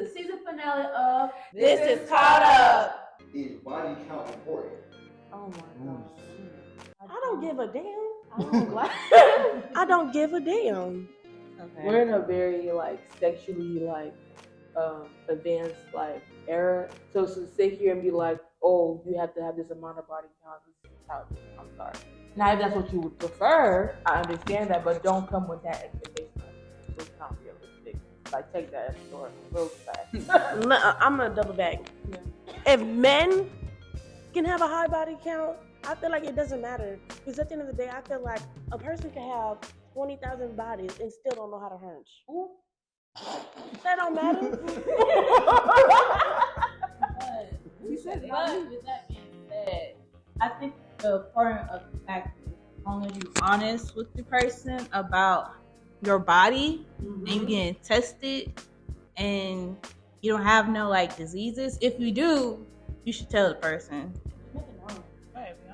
the season finale of This is Caught Up. Is body count important? Oh my gosh. I don't give a damn. I don't give a damn. Okay. We're in a very sexually advanced era. So to sit here and be like, oh, you have to have this amount of body count. This is how it is. I'm sorry. Now if that's what you would prefer, I understand that, but don't come with that expectation. It's not realistic. Take that as short, real fast. I'm gonna double back. Yeah. If men can have a high body count, I feel like it doesn't matter. Because at the end of the day, I feel like a person can have 20,000 bodies and still don't know how to hunch. Ooh. That don't matter. With that being said, I think the important of the fact is as long as you're honest with the person about your body and you getting tested and you don't have no diseases. If you do, you should tell the person. Nothing wrong. Right, be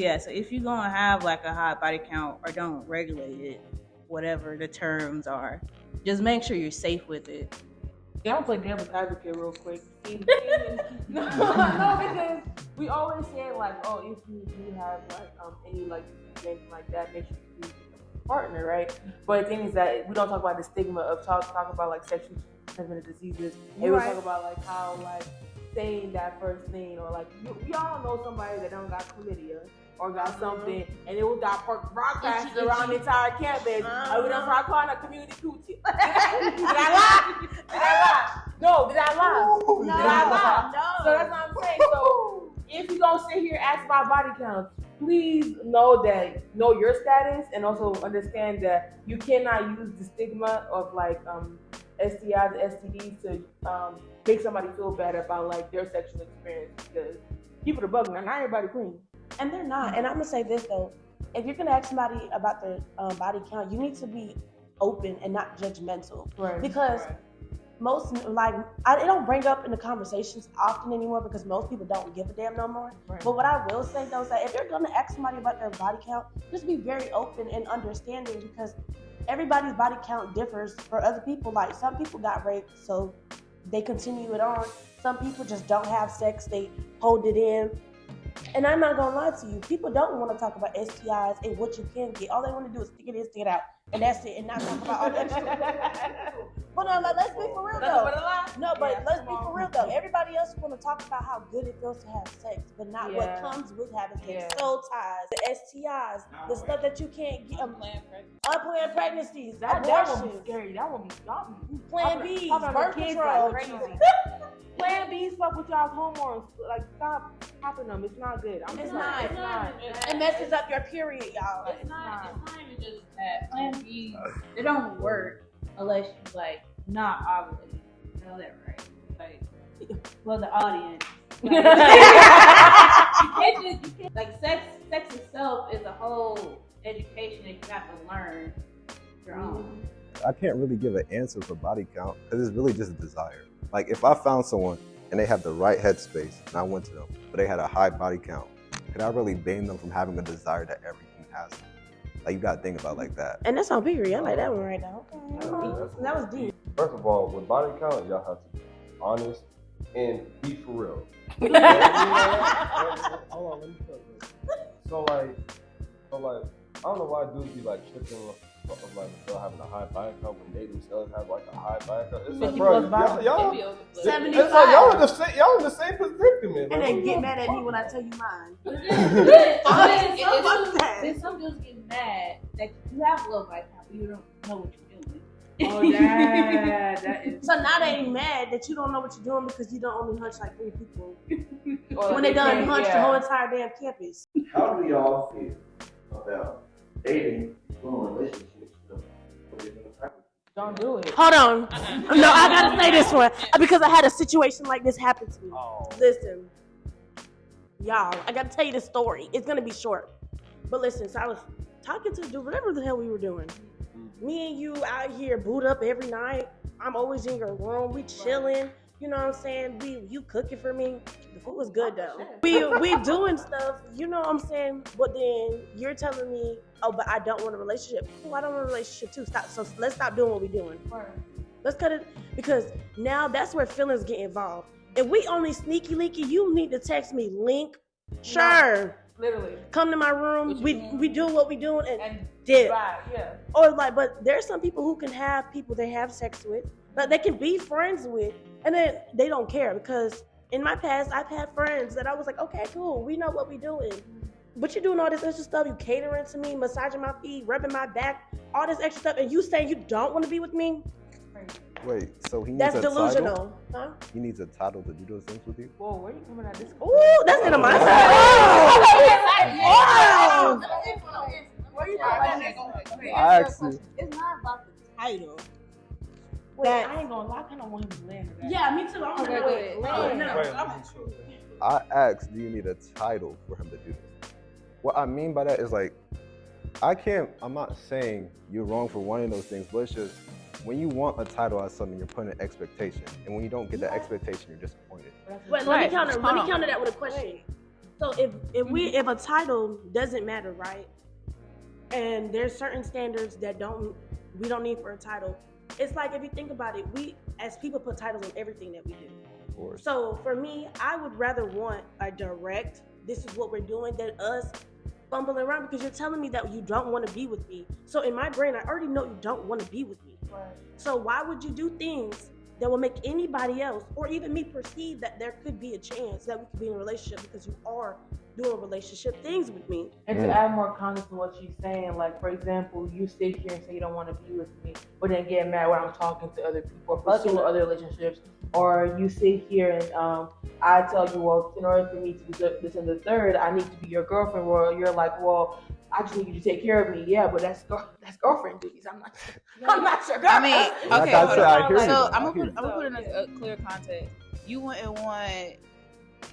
honest. So if you're gonna have a high body count or don't regulate it, whatever the terms are, just make sure you're safe with it. Yeah, I'm gonna play devil's advocate real quick. No, because we always say if you do have any anything like that, make sure you use a partner, right? But the thing is that we don't talk about the stigma of talk about sexually transmitted diseases. And we talk about how saying that first thing or we all know somebody that don't got chlamydia or got something and it was got broadcasted around the entire campus. We don't start calling a community coochie. Did I lie? No, did I lie? No, did I lie? no. So that's what I'm saying. So if you're gonna sit here and ask about body counts, please know your status and also understand that you cannot use the stigma of STIs and STDs to make somebody feel bad about their sexual experience because people are bugging. Not everybody clean. And they're not. And I'm gonna say this though: if you're gonna ask somebody about their body count, you need to be open and not judgmental. Right. Because most it don't bring up in the conversations often anymore because most people don't give a damn no more. Right. But what I will say though is that if you're gonna ask somebody about their body count, just be very open and understanding because everybody's body count differs for other people. Some people got raped, so they continue it on. Some people just don't have sex, they hold it in. And I'm not gonna lie to you, people don't want to talk about STIs and what you can get. All they want to do is stick it in, stick it out, and that's it, and not talk about all that shit. But let's be for real though. Let's be for real though. Everybody else want to talk about how good it feels to have sex, but not what comes with having sex. Soul ties, the STIs, the stuff that you can't get. Unplanned pregnancies, That abortions. would be scary. That would be Plan Bs, birth control. Crazy. Plan B's fuck with y'all's hormones. Stop popping them. It's not good. It's not. It's It messes up your period, y'all. It's not even just that. Plan B, they don't work unless you not ovulating. You know that, right? The audience. You can't sex itself is a whole education that you have to learn your own. I can't really give an answer for body count because it's really just a desire. If I found someone and they have the right headspace and I went to them, but they had a high body count, could I really ban them from having a desire that everything has? You gotta think about that. And that's on period. I like that one right now. Okay. That was deep. First of all, with body count, y'all have to be honest and be for real. Hold on, let me tell you. So I don't know why dudes be tripping of a girl having a high body count when they themselves have a high body count. It's bro, y'all in the same predicament. And then get mad at me when I tell you mine. Then some dudes get mad that you have a low body count, but you don't know what you're doing. Oh yeah, that is. So now they mad that you don't know what you're doing because you don't only hunch 3 people. When they they done hunch the whole entire damn campus. How do y'all feel about dating long relationships? Don't do it. Hold on. No, I gotta say this one because I had a situation like this happen to me. Oh. Listen, y'all, I gotta tell you the story. It's gonna be short, but listen. So I was talking to the dude, whatever the hell we were doing. Me and you out here boot up every night. I'm always in your room. We chilling. You know what I'm saying? You cooking for me. The food was good though. We doing stuff. You know what I'm saying? But then you're telling me, oh, but I don't want a relationship. Oh, I don't want a relationship too. Stop. So let's stop doing what we're doing. Let's cut it, because now that's where feelings get involved. If we only sneaky linky, you need to text me link. Sure. Literally. Come to my room. We do what we do and dip. dip. Right, yeah. Or like, but there's some people who can have people they have sex with, but they can be friends with, and then they don't care, because in my past I've had friends that I was like, okay, cool, we know what we doing. But you're doing all this extra stuff, you catering to me, massaging my feet, rubbing my back, all this extra stuff, and you saying you don't want to be with me? Wait, so he needs That's a delusional. title? Huh? He needs a title to do those things with you? Whoa, where are you coming at this? Ooh, that's in my side. Oh! I asked you. It's not about the title. Wait, I ain't gonna lie, I kind of want him to land that. Yeah, me too. I want to know Wait, it. I asked, do you need a title for him to do this? What I mean by that is like, I'm not saying you're wrong for wanting those things, but it's just, when you want a title as something, you're putting an expectation. And when you don't get that expectation, you're disappointed. Wait, let me counter that with a question. So if a title doesn't matter, right? And there's certain standards that we don't need for a title. It's like, if you think about it, we as people put titles on everything that we do. Of course. So for me, I would rather want a direct, this is what we're doing, than us fumbling around, because you're telling me that you don't want to be with me. So in my brain, I already know you don't want to be with me. Right. So why would you do things that will make anybody else, or even me, perceive that there could be a chance that we could be in a relationship, because you are doing relationship things with me? And to add more context to what she's saying, like, for example, you sit here and say you don't want to be with me, but then get mad when I'm talking to other people or pursuing other relationships. Or you sit here and I tell you, well, in order for me to do this and the third, I need to be your girlfriend. Well, you're like, well, I just need you to take care of me. Yeah, but that's girlfriend duties. I'm not your girlfriend. I mean, okay, Like I said, I hear you. so I'm I hear gonna put in a clear context. You wouldn't want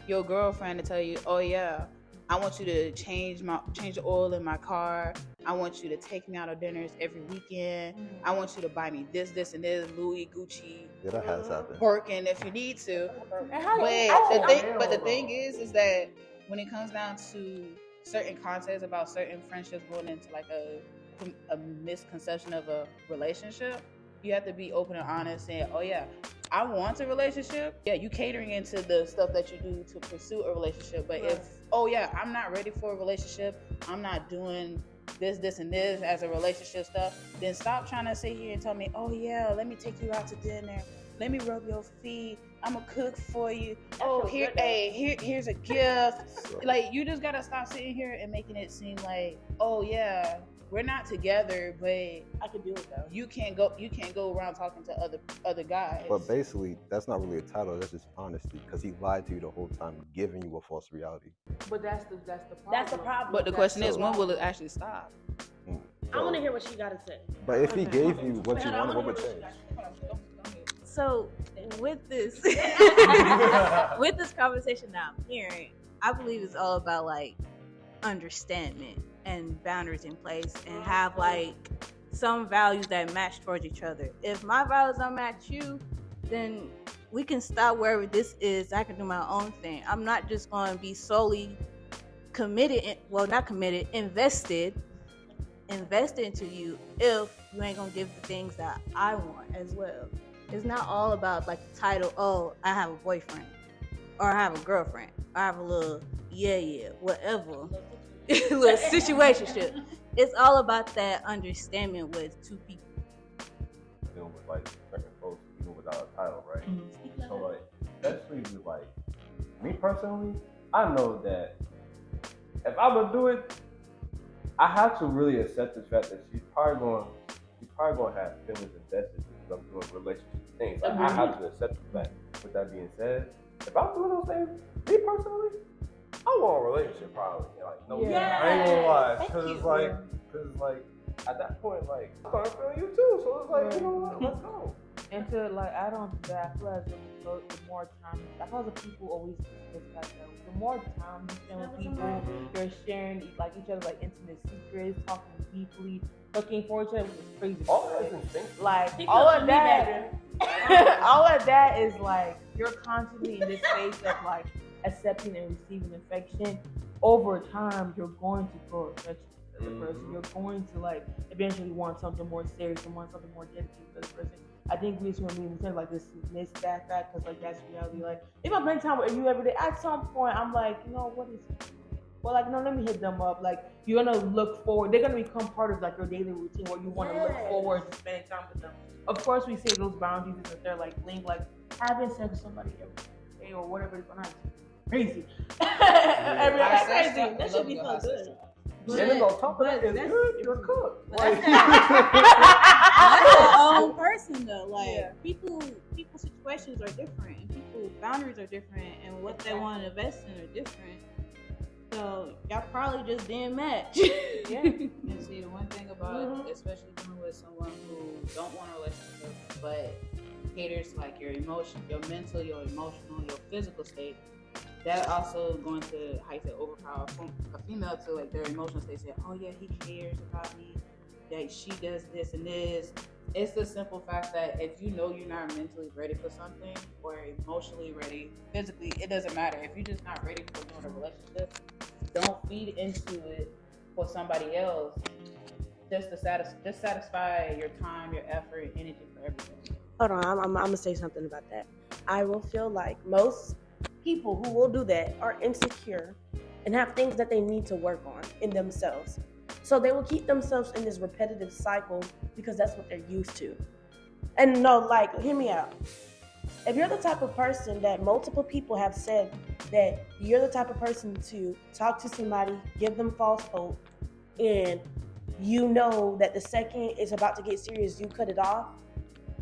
your girlfriend to tell you, oh yeah, I want you to change the oil in my car. I want you to take me out of dinners every weekend. I want you to buy me this, and this, Louis, Gucci, Yeah, that has happened. Birkin if you need to. But the thing is that when it comes down to certain context about certain friendships going into like a misconception of a relationship, you have to be open and honest, saying, oh yeah, I want a relationship. Yeah, you catering into the stuff that you do to pursue a relationship. But if, oh yeah, I'm not ready for a relationship, I'm not doing this, and this as a relationship stuff, then stop trying to sit here and tell me, oh yeah, let me take you out to dinner. Let me rub your feet. I'm gonna cook for you. Oh, here's a gift. Like, you just gotta stop sitting here and making it seem like, oh yeah, we're not together, but I could do it though. You can't go around talking to other guys. But basically, that's not really a title. That's just honesty, because he lied to you the whole time, giving you a false reality. But that's the problem. That's the problem. But the question is, when will it actually stop? I want to hear what she got to say. But if he gave you what you wanted, what would change? So with this conversation that I'm hearing, I believe it's all about like understanding and boundaries in place, and have like some values that match towards each other. If my values don't match you, then we can stop wherever this is. I can do my own thing. I'm not just going to be solely invested into you if you ain't going to give the things that I want as well. It's not all about like the title, oh, I have a boyfriend, or I have a girlfriend, or I have a little whatever. Little situationship. It's all about that understanding with two people. Dealing with like certain folks, even without a title, right? So like, especially with like me personally, I know that if I would do it, I have to really accept the fact that she's probably going to have feelings invested because I'm doing relationship things. Like, I have to accept the fact. With that being said, if I'm doing those things, me personally, I want a relationship probably. Like, no, I ain't gonna lie, because it's like at that point, like, I'm starting feeling you too. So it's like, you know what, let's go. And to like add on to that, I feel like the more time, I feel like people always discuss that though. The more time you spend with people, you're sharing like each other's like intimate secrets, talking deeply, looking for each other, which is crazy. All that is instinct. Like all of that, all of that is like you're constantly in this space of like accepting and receiving affection. Over time, you're going to grow affection as a person. You're going to like eventually want something more serious and want something more dedicated to the person. I think we should be saying like this that because like that's reality. Like if I spend time with you every day, at some point I'm like, you know, what is it? Well, like, no, let me hit them up. Like, you're gonna look forward. They're gonna become part of like your daily routine where you want to look forward to spending time with them. Of course, we say those boundaries that they're like linked, like having sex with somebody every day or whatever. It's not crazy. Every day, crazy. That should be so good. And then on top of that, it's good. You're cooked. That's their own person though. Like people situations are different, and people's boundaries are different, and what they want to invest in are different. So y'all probably just didn't match. Yeah. And see, the one thing about especially dealing with someone who don't want a relationship, but caters like your emotion, your mental, your emotional, your physical state. That also going to how you say overpower a female to like their emotional state. Say, oh yeah, he cares about me. That she does this and this. It's the simple fact that if you know you're not mentally ready for something or emotionally ready, physically, it doesn't matter. If you're just not ready for doing a relationship, don't feed into it for somebody else. Just to satisfy your time, your effort, energy for everything. Hold on, I'm gonna say something about that. I will feel like most people who will do that are insecure and have things that they need to work on in themselves. So they will keep themselves in this repetitive cycle because that's what they're used to. And no, like, hear me out. If you're the type of person that multiple people have said that you're the type of person to talk to somebody, give them false hope, and you know that the second is about to get serious, you cut it off,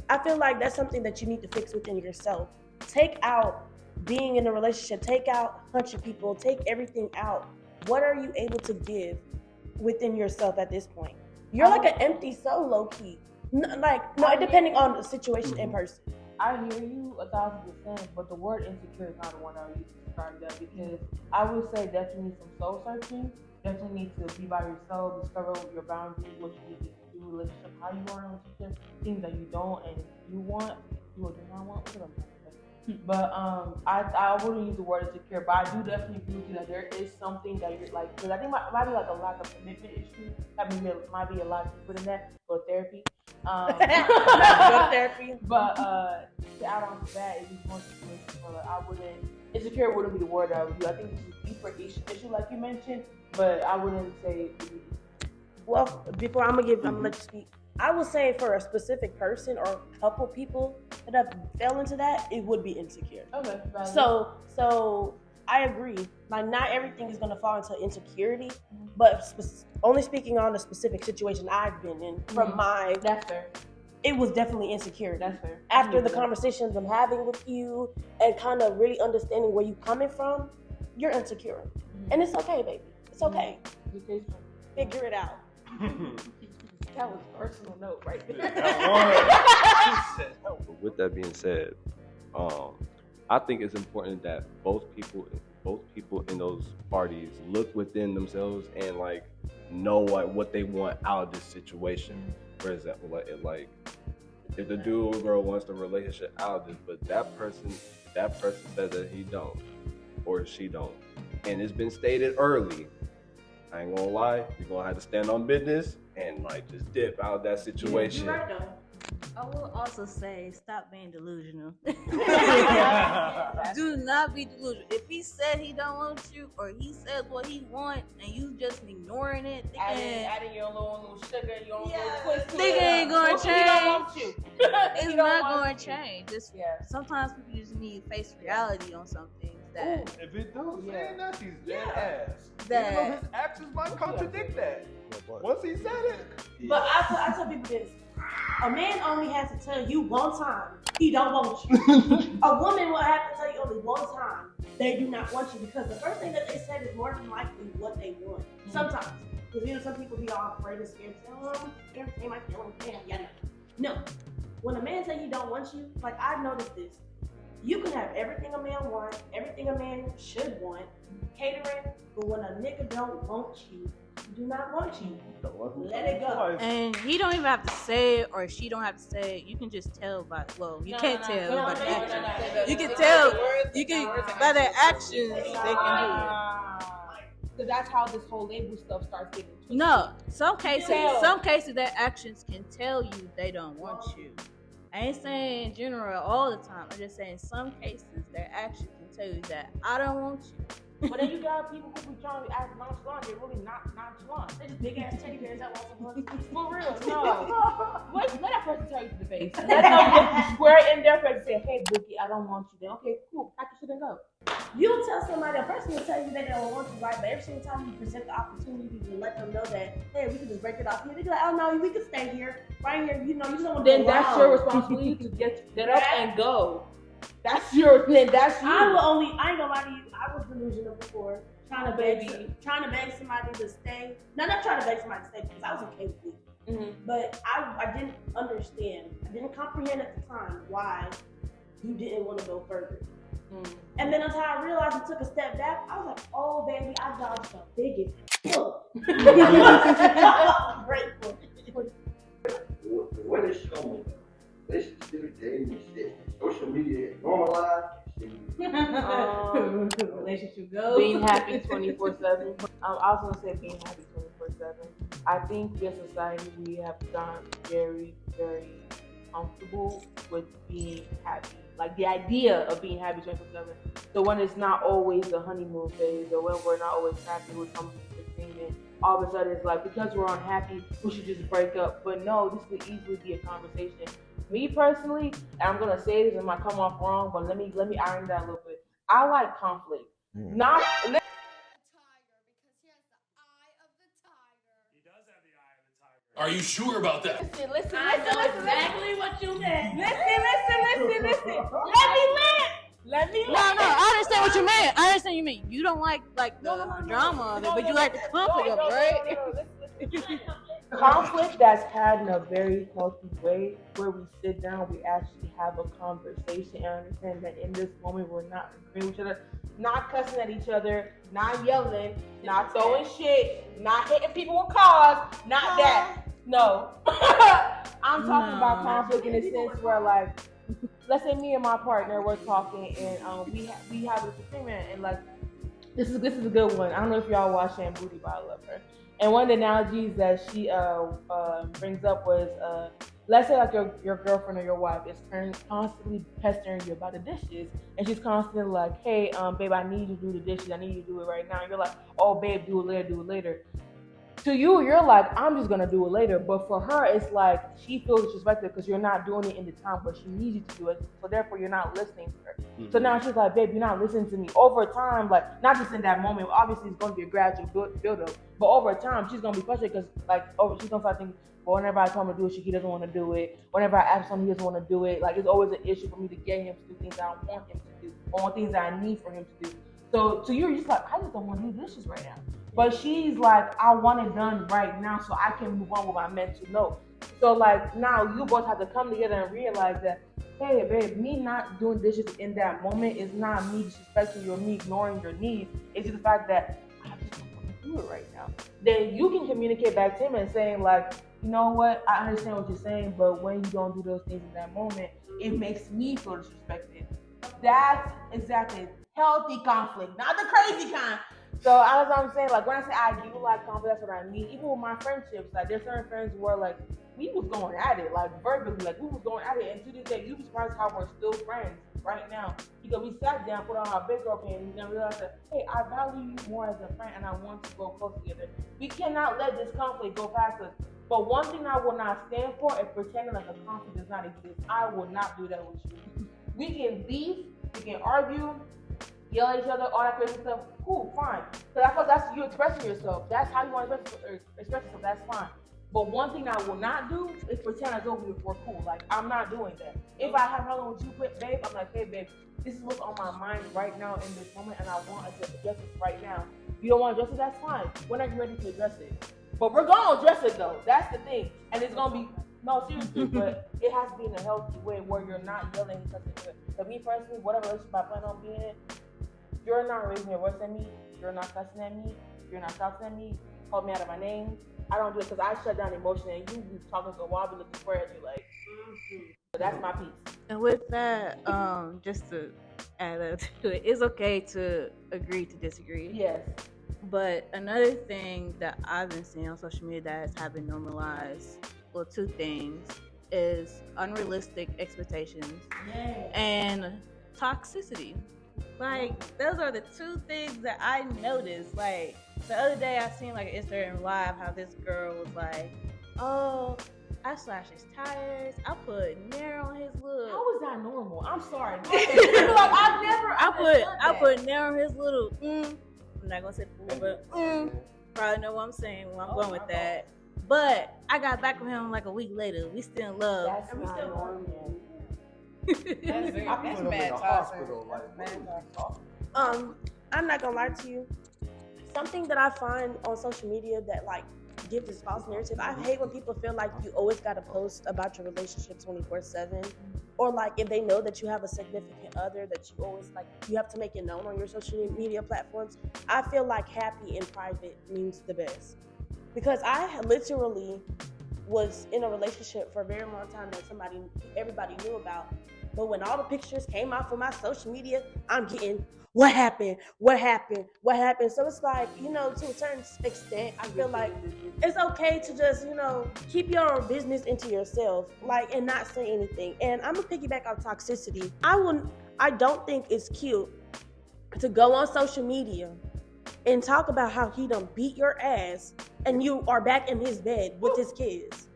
I feel like that's something that you need to fix within yourself. Take out being in a relationship, take out hunching people, take everything out. What are you able to give within yourself at this point? You're like an empty soul, low key. Depending on the situation in person. I hear you 1,000%, but the word insecure is not the one I would use to describe that, because I would say definitely need some soul searching. Definitely need to be by yourself, discover your boundaries, what you need to do in a relationship, how you are in a relationship, things that you don't and you want, you or do not want, whatever I'm trying to say. But I wouldn't use the word insecure, but I do definitely agree with you that there is something that you're like, because I think it might be like a lack of commitment issue. That might be a lot deeper than that. Go to therapy. Therapy. But to add on to that, it's just one situation where I wouldn't, insecure wouldn't be the word I would use. I think it's a deeper issue like you mentioned, but I wouldn't say. Well, before I'm gonna let you speak. I would say for a specific person or a couple people that have fell into that, it would be insecure. Okay. Valid. So I agree. Like, not everything is gonna fall into insecurity, but only speaking on a specific situation I've been in from That's fair. It was definitely insecurity. That's fair. After the conversations I'm having with you and kind of really understanding where you're coming from, you're insecure. And it's okay, baby. It's okay. Figure it out. That was a personal note right there. But with that being said, I think it's important that both people in those parties look within themselves and like know what they want out of this situation. For example, like if the dude or girl wants the relationship out of this, but that person says that he don't or she don't, and it's been stated early. I ain't gonna lie, you're gonna have to stand on business and like just dip out of that situation. You're right, though. I will also say, stop being delusional. Do not be delusional. If he said he don't want you, or he says what he wants, and you just ignoring it, Adding your little sugar, your little twist. Nigga ain't gonna change. He don't want you. It's not gonna change. Sometimes people just need to face reality on some things that. If it do, saying that he's dead ass. That- Even though his actions might contradict that. Once he said it. But I tell people this. A man only has to tell you one time he don't want you. A woman will have to tell you only one time they do not want you, because the first thing that they said is more than likely what they want. Sometimes. Because some people be all afraid and scared to say, oh, I'm scared to say my feelings. No. When a man says he don't want you, like, I've noticed this. You can have everything a man wants, everything a man should want, catering, but when a nigga don't want you, do not want you. Let it go. And he don't even have to say it, or she don't have to say it. You can just tell by, you can't tell by the actions. You can tell, by their actions, they can do it. Because that's how this whole label stuff starts getting twisted. No, some cases their actions can tell you they don't want you. I ain't saying in general all the time. I'm just saying in some cases their actions can tell you that I don't want you. But then you got people who be trying to act nonchalant. They're really not nonchalant. They're just big ass teddy bears that want some money. For real, no. Let that person tell you to the face. Let them look square in their face and say, "Hey, Bookie, I don't want you." Then okay, cool, pack your shit and go. You'll tell somebody, a person will tell you that they don't want you, right? But every single time you present the opportunity to let them know that, hey, we can just break it off here, they be like, oh no, we can stay here, right here. You know, you just don't want to. Then that's your responsibility to get up and go. That's your. Then that's you. I ain't gonna lie to you. I was delusional before, trying to beg somebody to stay. No, not trying to beg somebody to stay because I was okay with it. Mm-hmm. But I didn't understand. I didn't comprehend at the time why you didn't want to go further. Mm-hmm. And then until I realized and took a step back, I was like, oh baby, I dodged the biggest fuck. I'm grateful. The way they show me, they should still dating and shit. Social media is normalized. Relationship goes. Being happy 24/7. I was gonna say being happy 24/7. I think in society we have gotten very, very comfortable with being happy. Like the idea of being happy 24/7. So when it's not always the honeymoon phase, or when we're not always happy with something entertainment, all of a sudden it's like because we're unhappy, we should just break up. But no, this could easily be a conversation. Me personally, and I'm gonna say this, and it might come off wrong, but let me iron that a little bit. I like conflict. Not Are you sure about that? listen. Exactly what you meant. Listen. Let me No, I understand what you meant. I understand what you mean. You don't like the drama of it, but you like the conflict of it, right? Listen. Conflict that's had in a very healthy way, where we sit down, we actually have a conversation and understand that in this moment we're not agreeing with each other, not cussing at each other, not yelling, not throwing shit, not hitting people with cars, not that. No. I'm talking about conflict in a sense where, like, let's say me and my partner we're talking and we have a disagreement, and like this is a good one. I don't know if y'all watch Sham Booty, but I love her. And one of the analogies that she brings up was, let's say like your girlfriend or your wife is constantly pestering you about the dishes, and she's constantly like, hey, babe, I need you to do the dishes. I need you to do it right now. And you're like, oh, babe, do it later. To you, you're like, I'm just gonna do it later. But for her, it's like she feels disrespected because you're not doing it in the time where she needs you to do it. So therefore, you're not listening to her. Mm-hmm. So now she's like, babe, you're not listening to me. Over time, like not just in that moment. Obviously, it's gonna be a gradual build up. But over time, she's gonna be frustrated because she's gonna start thinking, well, whenever I tell him to do it, he doesn't want to do it. Whenever I ask him, he doesn't want to do it. Like it's always an issue for me to get him to do things I want him to do, or things that I need for him to do. So to you, you're just like, I just don't want to do dishes right now. But she's like, I want it done right now so I can move on with my mental note. So like now you both have to come together and realize that, hey babe, me not doing dishes in that moment is not me disrespecting you or me ignoring your needs. It's just the fact that I just don't want to do it right now. Then you can communicate back to him and saying like, you know what, I understand what you're saying, but when you don't do those things in that moment, it makes me feel disrespected. That's exactly healthy conflict, not the crazy kind. So as I'm saying, like when I say I do like conflict, that's what I mean. Even with my friendships, like there's certain friends where like we was going at it, like verbally, like we was going at it, and to this day, you'd be surprised how we're still friends right now because we sat down, put on our big girl pants, and then realized that, hey, I value you more as a friend, and I want to go close together. We cannot let this conflict go past us. But one thing I will not stand for is pretending like a conflict does not exist. I will not do that with you. We can beef, we can argue, yell at each other, all that crazy stuff. Cool, fine. So I thought that's you expressing yourself. That's how you want to express yourself. That's fine. But one thing I will not do is pretend as though we're cool. Like I'm not doing that. If I have nothing with you, babe, I'm like, hey, babe, this is what's on my mind right now in this moment, and I want us to address it right now. If you don't want to address it, that's fine. When are you ready to address it? But we're gonna address it though. That's the thing, and it's gonna be no seriously. But it has to be in a healthy way where you're not yelling and cussing. For me personally, whatever relationship I plan on being in, you're not raising your voice at me. You're not cussing at me. You're not shouting at me. Call me out of my name. I don't do it because I shut down emotion, and you be talking so wild, be looking square at you like. So that's my piece. And with that, just to add up to it, it's okay to agree to disagree. Yes. But another thing that I've been seeing on social media that has been normalized, well, two things. is unrealistic expectations and toxicity. Like, those are the two things that I noticed. Like, the other day I seen like an Instagram live how this girl was like, oh, I slashed his tires, I put nair on his little. How is that normal? I'm sorry. Like, I've never. I put nair on his little. I'm not gonna say fool, but probably know what I'm saying when I'm going with that. But I got back with him like a week later. We still in love. That's not normal. That's mad hospital. I'm not gonna lie to you. Something that I find on social media that like gives this false narrative. I hate when people feel like you always gotta post about your relationship 24/7, or like if they know that you have a significant other that you always like you have to make it known on your social media platforms. I feel like happy in private means the best, because I literally was in a relationship for a very long time that everybody knew about. But when all the pictures came out from my social media, I'm getting what happened. So it's like, you know, to a certain extent, I feel like it's okay to just, you know, keep your business into yourself, like, and not say anything. And I'm gonna piggyback on toxicity. I don't think it's cute to go on social media and talk about how he done beat your ass and you are back in his bed with his kids.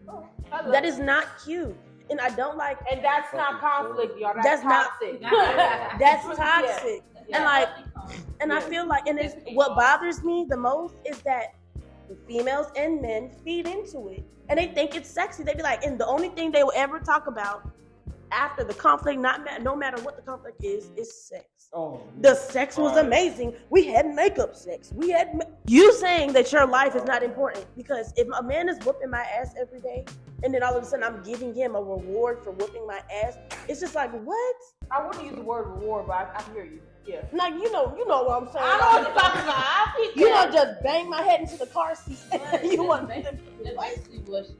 That is not cute. And I don't like. And that's not conflict, y'all. That's toxic. That's toxic. Yeah. And like, and I feel like, and it's what bothers me the most is that females and men feed into it, and they think it's sexy. They be like, and the only thing they will ever talk about after the conflict, no matter what the conflict is sex. Oh, the sex was amazing. We had makeup sex. You saying that your life is not important, because if a man is whooping my ass every day, and then all of a sudden I'm giving him a reward for whooping my ass, it's just like, what? I wouldn't use the word reward, but I hear you. Yeah. Like, you know what I'm saying. I know what you're talking about. You don't just bang my head into the car seat. You want basically what she's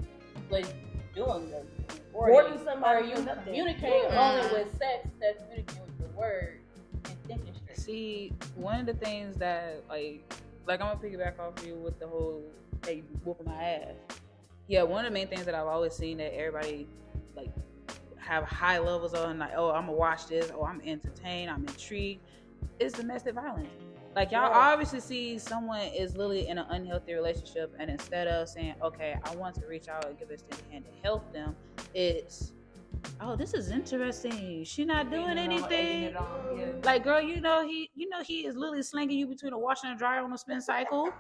like doing though. Rewarding somebody. Or you communicate only with sex, that's communicating with your word and thinking straight. See, one of the things that like I'm gonna piggyback off you with the whole hey whooping my ass. Yeah, one of the main things that I've always seen that everybody like have high levels on, like, oh, I'm gonna watch this, oh, I'm entertained, I'm intrigued, is domestic violence. Like, y'all obviously see someone is literally in an unhealthy relationship, and instead of saying, okay, I want to reach out and give a extended hand to help them, it's, oh, this is interesting. She not doing anything. Like, girl, you know he is literally slinging you between a washer and a dryer on a spin cycle,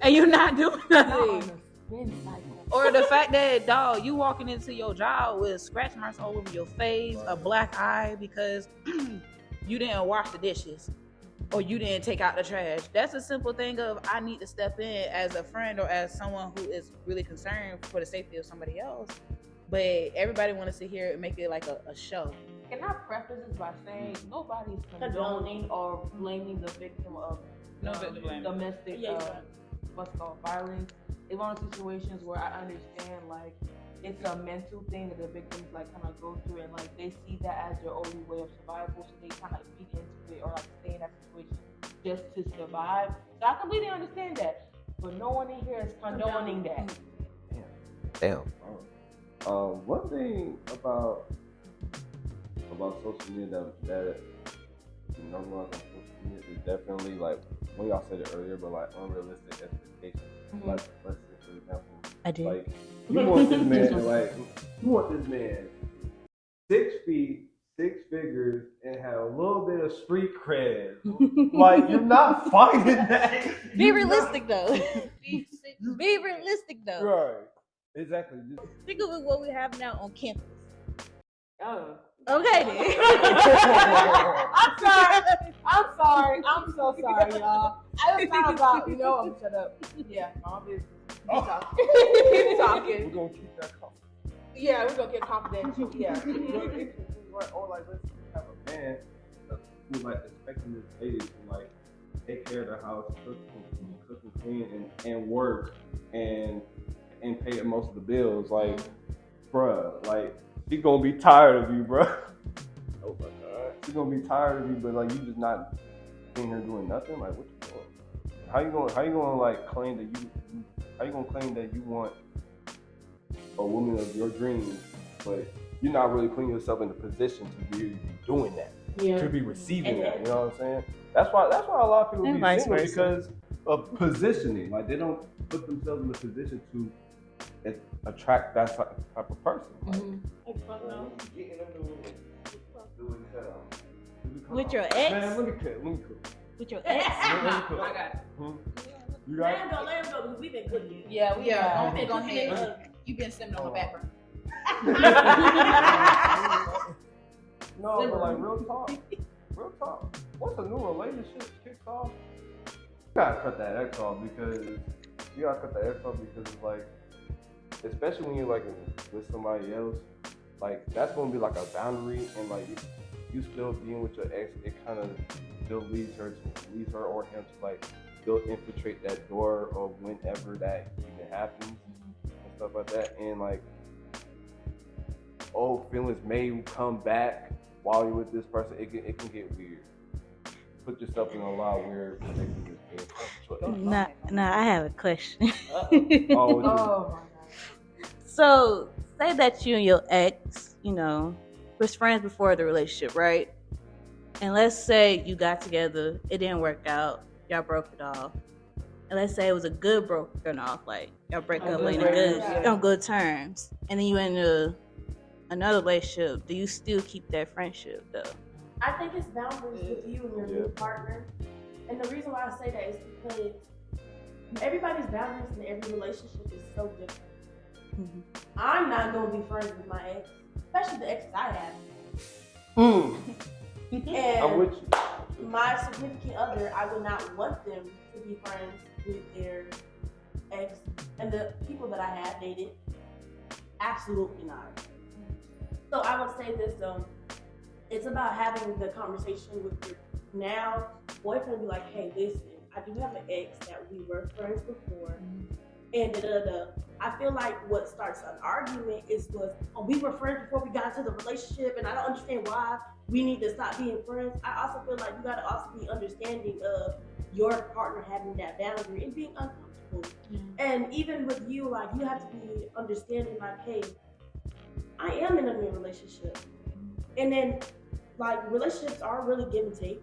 and you're not doing nothing. Or the fact that, dog, you walking into your job with scratch marks all over your face, a black eye because you didn't wash the dishes or you didn't take out the trash. That's a simple thing of I need to step in as a friend or as someone who is really concerned for the safety of somebody else. But everybody want to sit here and make it like a show. Can I preface this by saying nobody's condoning or blaming the victim of domestic what's called violence. It's one of those situations where I understand like it's a mental thing that the victims like kind of go through, and like they see that as their only way of survival, so they kind of feed into it or like stay in that situation just to survive. So I completely understand that, but no one in here is condoning that. Damn. One thing about social media that normalized on social media is definitely like when y'all said it earlier, but like unrealistic expectations. Mm-hmm. Like, let's say for example, I do. Like you want this man 6 feet, 6 figures, and have a little bit of street cred. Like you're not finding that. Be realistic though. Be realistic though. Right. Exactly. Think of what we have now on campus. Oh. Okay then. I'm sorry. I'm so sorry, y'all. I just thought about, I'm gonna shut up. Yeah, my business. Keep talking. We're gonna keep that confidential. Yeah, we're gonna get confidential. Yeah. Or like let's have a man who's like expecting this lady to like take care of the house, cook and clean and work and pay most of the bills. Like, bruh, like she gonna be tired of you, bruh. Oh my god. She's gonna be tired of you, but like you just not seeing her doing nothing. Like, what you doing? How you gonna like claim that you want a woman of your dreams but you're not really putting yourself in the position to be doing that, to be receiving that. You know what I'm saying? That's why a lot of people And be vice single versa. because of positioning. Like they don't put themselves in a position to attract that type of person. With your Man, ex? let me cook. With your ex? Let me cook. I got it. You got it? Let him go because we've been cooking. Yeah, Yeah, been go cooking ahead. You've been sitting on the background. No, but like real talk. Once a new relationship kicks off, you gotta cut that ex off because it's like, especially when you're like with somebody else, like that's gonna be like a boundary, and like you still being with your ex, it kind of still leads her or him to like still infiltrate that door or whenever that even happens and stuff like that, and like old feelings may come back while you're with this person. It can get weird. Put yourself in a lot of weird predicaments. Nah, I have a question. Oh, what you- Oh my god. So, say that you and your ex, was friends before the relationship, right? And let's say you got together, it didn't work out, y'all broke it off. And let's say it was a good broken off, like y'all break up like on good terms. And then you in another relationship. Do you still keep that friendship though? I think it's boundaries with you and your new partner. And the reason why I say that is because everybody's boundaries in every relationship is so different. Mm-hmm. I'm not going to be friends with my ex, especially the exes I have. And I'm with you. my significant other, I would not want them to be friends with their ex. And the people that I have dated, absolutely not. So I would say this though, it's about having the conversation with your now boyfriend, be like, hey, listen, I do have an ex that we were friends before, and I feel like what starts an argument we were friends before we got into the relationship, and I don't understand why we need to stop being friends. I also feel like you gotta also be understanding of your partner having that boundary and being uncomfortable. And even with you, like you have to be understanding, like, hey, I am in a new relationship. And then, like, relationships are really give and take,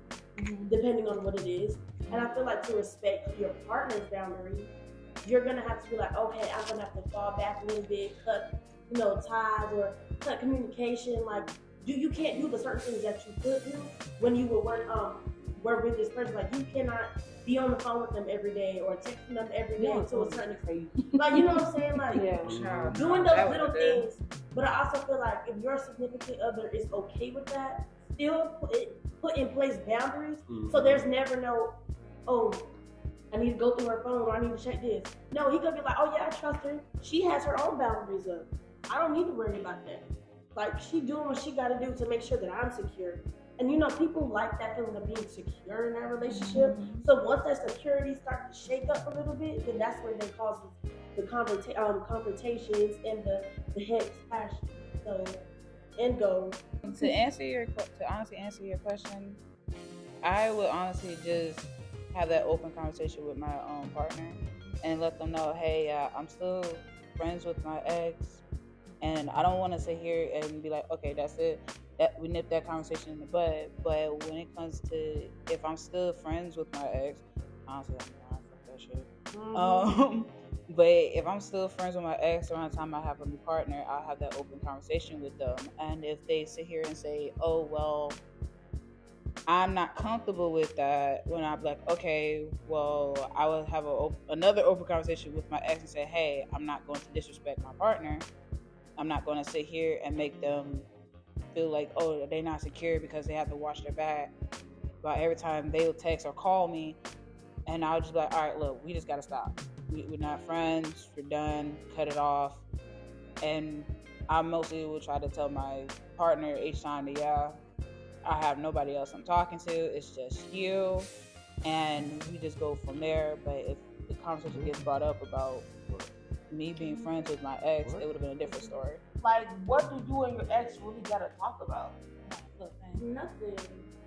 depending on what it is. And I feel like to respect your partner's boundary, you're gonna have to be like, okay, I'm gonna have to fall back a little bit, cut, ties or cut communication. Like, you can't do the certain things that you could do when you would work with this person. Like, you cannot be on the phone with them every day or texting them every day to a certain extent. Like, you know what I'm saying? Like, doing those little things. But I also feel like if your significant other is okay with that, still put in place boundaries. So there's never no, I need to go through her phone or I need to check this. No, he could be like, oh yeah, I trust her. She has her own boundaries up. I don't need to worry about that. Like, she doing what she gotta do to make sure that I'm secure. And people like that feeling of being secure in that relationship. So once that security starts to shake up a little bit, then that's where they cause the confrontations and the head passion. So, end goal. To honestly answer your question, I would honestly just have that open conversation with my partner and let them know, hey, I'm still friends with my ex, and I don't want to sit here and be like, okay, that's it. That we nip that conversation in the bud. But when it comes to if I'm still friends with my ex, honestly, I'm not fuck that shit. But if I'm still friends with my ex around the time I have a new partner, I'll have that open conversation with them. And if they sit here and say, oh, well, I'm not comfortable with that, when I'm like, okay, well, I will have another open conversation with my ex and say, hey, I'm not going to disrespect my partner. I'm not going to sit here and make them feel like, oh, they're not secure because they have to watch their back. But every time they will text or call me, and I'll just be like, all right, look, we just got to stop. We're not friends. We're done. Cut it off. And I mostly will try to tell my partner each time that, yeah, I have nobody else I'm talking to. It's just you. And we just go from there. But if the conversation gets brought up about me being friends with my ex, it would have been a different story. Like, what do you and your ex really gotta talk about? Nothing.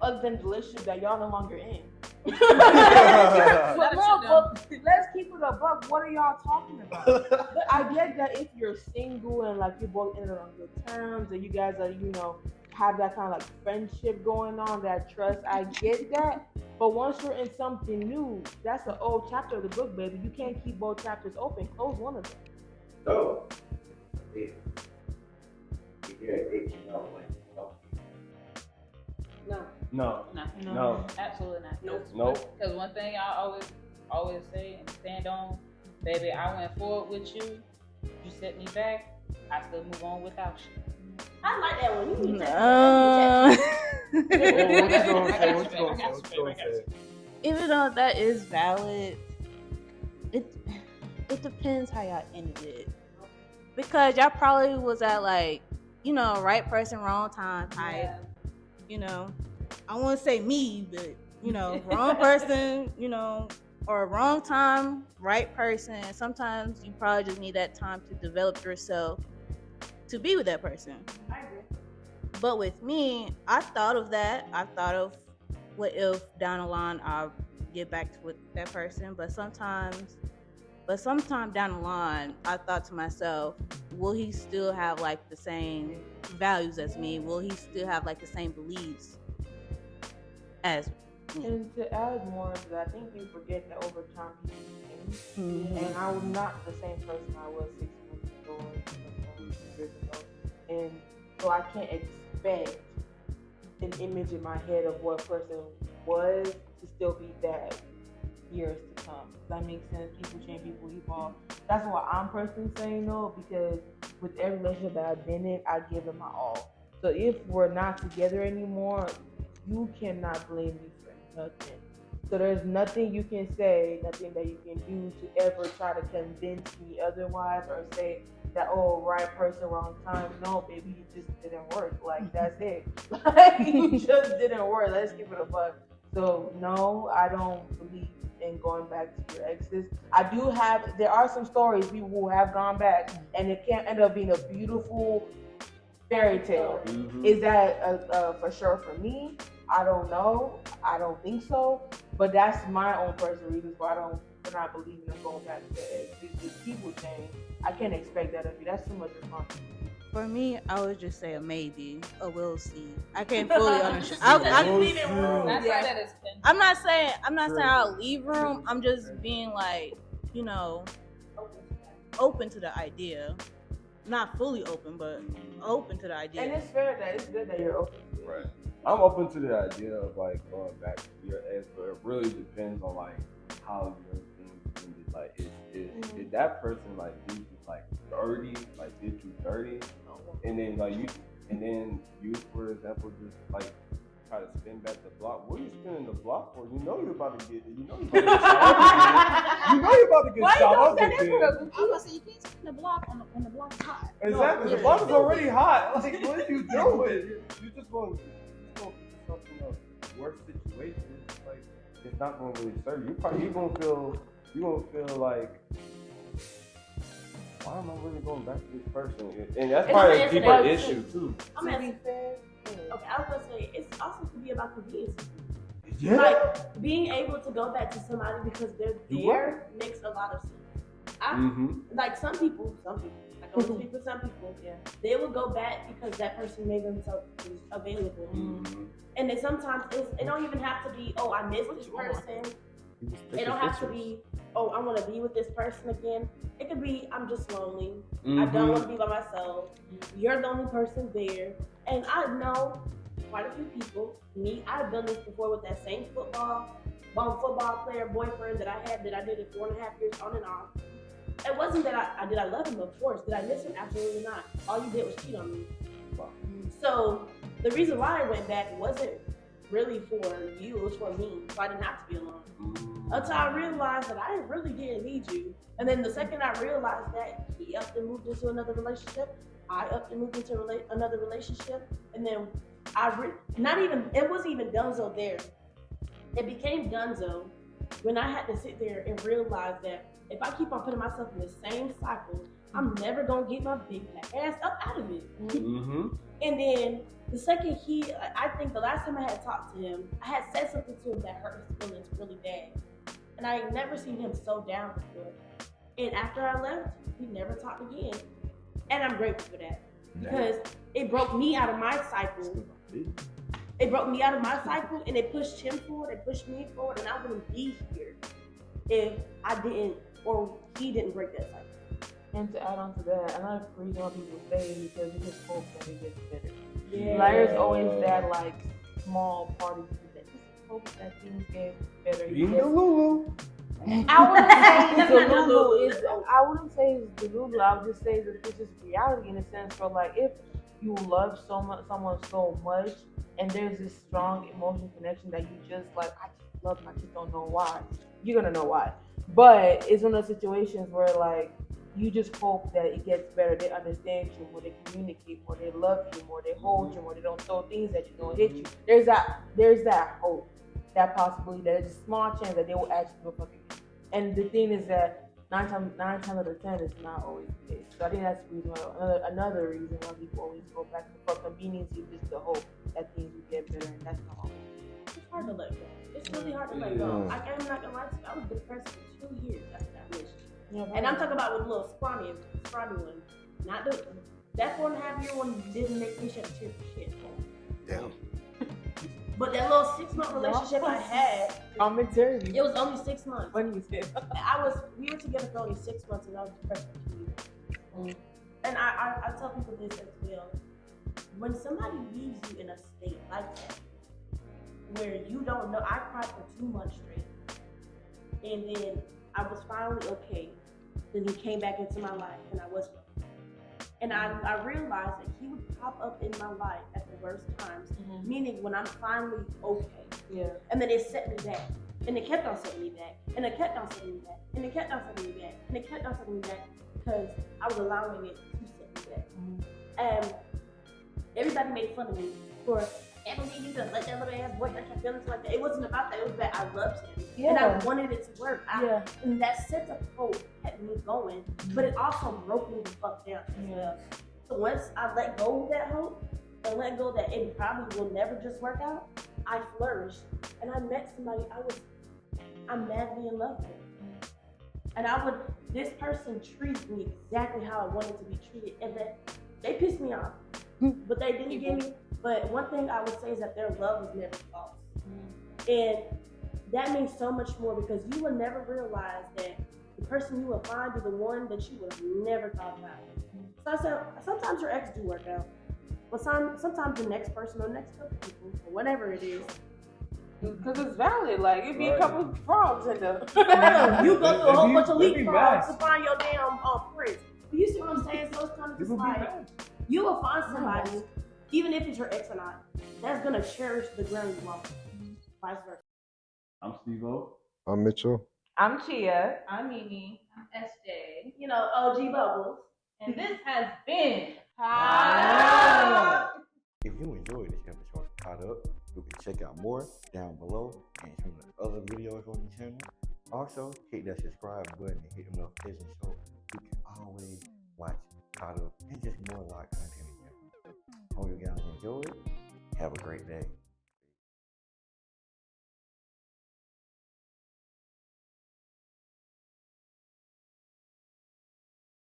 Other than the relationship that y'all no longer in. But no, but let's keep it a buck. What are y'all talking about? But I get that if you're single and like you both ended on good terms and you guys are, have that kind of like friendship going on, that trust, I get that. But once you're in something new, that's an old chapter of the book, baby. You can't keep both chapters open. Close one of them. So, if you're at 18, No. Absolutely not. Nope. Because one thing I always say and stand on, baby, I went forward with you. You set me back. I still move on without you. I like that one. You need What Even though that is valid, it depends how y'all ended it. Because y'all probably was at like, right person, wrong time type. I won't say me, but wrong person, or wrong time, right person. Sometimes you probably just need that time to develop yourself to be with that person. I agree. But with me, I thought of that. I thought of what if down the line I'll get back with that person. But sometime down the line, I thought to myself, will he still have like the same values as me? Will he still have like the same beliefs as me? And to add more to that, I think you forget that over time people change. Mm-hmm. And I was not the same person I was 6 months ago or 2 years ago. And so I can't expect an image in my head of what a person was to still be that years to come. Does that make sense? People change, people evolve. That's why I'm personally saying no, because with every relationship that I've been in, I give it my all. So if we're not together anymore, you cannot blame me for nothing. So there's nothing you can say, nothing that you can do to ever try to convince me otherwise or say that, oh, right person, wrong time. No, baby, it just didn't work. Like, that's it. Like, it just didn't work. Let's give it a buck. So, no, I don't believe in going back to your exes. There are some stories, people who have gone back, and it can end up being a beautiful fairy tale. Mm-hmm. Is that for sure for me? I don't know. I don't think so. But that's my own personal reasons why for not believing in going back to exes. People change. I can't expect that of you. That's too much responsibility. For me, I would just say a maybe, a we'll see. I can't fully understand. I'm not saying I'll leave room. I'm just being like, open to the idea. Not fully open, but open to the idea. And it's fair that it's good that you're open to it. Right. I'm open to the idea of like going back to your ex, but it really depends on like how your things ended. Like, is that person like did you like dirty? Like, did you dirty? And then like you for example just like try to spin back the block. What are you spinning the block for? You know you're about to get shot up again. I was gonna say you can't spin the block when the block's hot. Exactly. The block is already hot. Like, what are you doing? You just going to put yourself in a worse situation. It's like, it's not going to really serve you. You're going to feel like, why am I really going back to this person? And that's probably a deeper issue too. I'm asking. Okay, I was gonna say it's also could be about convenience. Yeah. Like being able to go back to somebody because they're there makes a lot of sense. Like some people, like I speak with some people, they will go back because that person made themselves available. And then sometimes it don't even have to be, oh, I miss this person. It don't have to be, oh, I want to be with this person again. It could be, I'm just lonely. I don't want to be by myself. You're the only person there. And I know quite a few people, I've done this before with that same football player boyfriend that I had that I did it 4.5 years on and off. It wasn't that I love him, of course. Did I miss him? Absolutely not. All you did was cheat on me. Wow. So the reason why I went back wasn't really for you, it was for me. So I didn't have to be alone. Until I realized that I really didn't need you. And then the second I realized that, he upped and moved into another relationship. I upped and moved into another relationship. And then it wasn't even Dunzo there. It became Dunzo when I had to sit there and realize that if I keep on putting myself in the same cycle, I'm never going to get my big ass up out of it. And then the second I think the last time I had talked to him, I had said something to him that hurt his feelings really And I ain't never seen him so down before. And after I left, we never talked again. And I'm grateful for that. Because it broke me out of my cycle. It broke me out of my cycle and it pushed him forward, it pushed me forward, and I wouldn't be here if I didn't or he didn't break that cycle. And to add on to that, another reason why people stay is because it just hope that it gets better. Yeah. Like there's always that like small party that just hope that things get better. I wouldn't say it's Delulu. I would just say that it's just reality in a sense. For like, if you love someone so much, and there's this strong emotional connection that you just like, I just love them. I just don't know why. You're gonna know why. But it's one of those situations where like you just hope that it gets better. They understand you more. They communicate more. They love you more. They hold you more. They don't throw things at you. Don't hit you. There's that hope, that possibility, that there's a small chance that they will actually do a fucking. And the thing is that 9 times out of 10 is not always the case. So I think that's the reason why, another reason why people always go back for convenience is just the hope that things will get better, and that's not always. It's hard to let go. It's really hard to let go. I'm not gonna lie to you. I was depressed for 2 years after that relationship. Yeah, and I'm talking about with the little scrawny one. Not that 4.5-year one didn't make me shed a tear for shit. Damn. But that little 6-month relationship I had, maternity. it was only 6 months. When you said we were together for only 6 months, and I was depressed for 2 years. And I tell people this as well. When somebody leaves you in a state like that, where you don't know, I cried for 2 months straight, and then I was finally okay. Then he came back into my life, and I wasn't okay. And I realized that he would pop up in my life at the worst times, meaning when I'm finally okay. Yeah. And then it set me back. And it kept on setting me back. And it kept on setting me back. And it kept on setting me back. And it kept on setting me back because I was allowing it to set me back. And everybody made fun of me for, Emily, you gonna let that little ass boy hurt your feelings like that. It wasn't about that. It was that I loved him. Yeah. And I wanted it to work. And that sense of hope kept me going. But it also broke me the fuck down as well. So once I let go of that hope and let go that it probably will never just work out, I flourished. And I met somebody I'm madly in love with. And this person treated me exactly how I wanted to be treated. And that they pissed me off. But they didn't give me. But one thing I would say is that their love was never false. And that means so much more because you will never realize that the person you will find is the one that you would have never thought about. So I said, sometimes your ex do work out. But sometimes the next person or next couple people, or whatever it is. Because it's valid. Like, it'd be a couple of frogs in there. You go through a whole bunch of leapfrogs to find your damn prince. You see what I'm saying? So it's kind of just like, you will find somebody, even if it's your ex or not, that's going to cherish the ground you walk on. Vice versa. I'm Steevo. I'm Mitchell. I'm Chia. I'm Mimi. I'm SJ. You know, OG Bubbles. And this has been If you enjoyed this episode of Caught Up, you can check out more down below and some of the other videos on the channel. Also, hit that subscribe button and hit the notification so you can always watch Caught Up and just more live content. Hope you guys enjoyed. Have a great day.